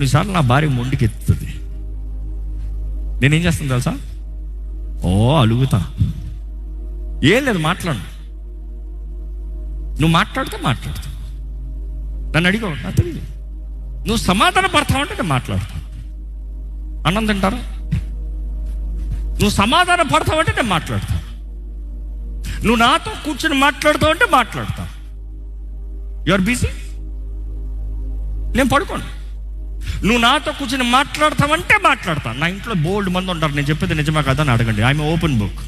కొన్నిసార్లు నా భార్య మొండికి ఎత్తుతుంది. నేనేం చేస్తాను తెలుసా? అలుగుతా. ఏం లేదు, మాట్లాడు. నువ్వు మాట్లాడుతావు. నన్ను అడిగావు, నాకు తెలియదు. నువ్వు సమాధాన పడతావు అంటే నేను మాట్లాడతాను. అన్నం తింటారా? నువ్వు సమాధాన పడతావు అంటే నేను మాట్లాడతాను. నువ్వు నాతో కూర్చొని మాట్లాడుతావు అంటే మాట్లాడతా. యు ఆర్ బిజీ, నేను పడుకోండి. నువ్వు నాతో కూర్చొని మాట్లాడతావంటే మాట్లాడతా. నా ఇంట్లో బోల్డ్ మంది ఉంటారు, నేను చెప్పేది నిజమా కదా అని అడగండి. I'm open book.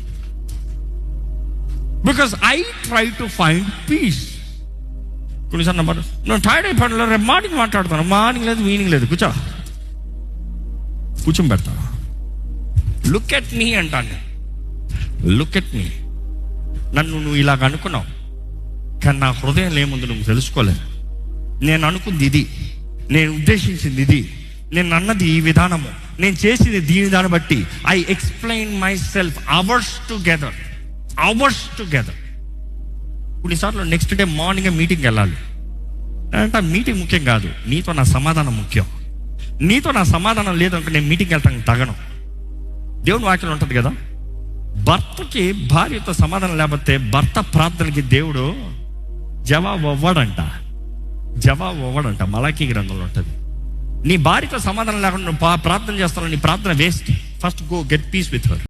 Because I try to find piece. కొన్నిసార్లు నేను టైర్డ్ అయిపోయాను, రేపు మార్నింగ్ మాట్లాడతాను. మార్నింగ్ లేదు, ఈవినింగ్ లేదు, కూర్చొని పెడతాను. లుక్ ఎట్ మీ అంటాను. Look at me. నన్ను నువ్వు ఇలాగ అనుకున్నావు, కానీ నా హృదయంలో ఏముంది నువ్వు తెలుసుకోలేదు. నేను అనుకుంది ఇది, నేను ఉద్దేశించింది ఇది, నేను అన్నది ఈ విధానము, నేను చేసింది దీని దాన్ని బట్టి. I explain my self hours together. కొన్నిసార్లు నెక్స్ట్ డే మార్నింగ్ మీటింగ్కి వెళ్ళాలి అంటే మీటింగ్ ముఖ్యం కాదు, నీతో నా సమాధానం ముఖ్యం. నీతో నా సమాధానం లేదనుకో నేను మీటింగ్కి వెళ్తాను తగను. దేవుని వాక్యం ఉంటుంది కదా, భర్తకి భార్యతో సమాధానం లేకపోతే భర్త ప్రార్థనకి దేవుడు జవాబు అవ్వడంట. మలాకీ గ్రంథంలో ఉంటుంది. నీ భార్యతో సమాధానం లేకుండా నువ్వు ప్రార్థన చేస్తావు, నీ ప్రార్థన waste. First go get piece with her.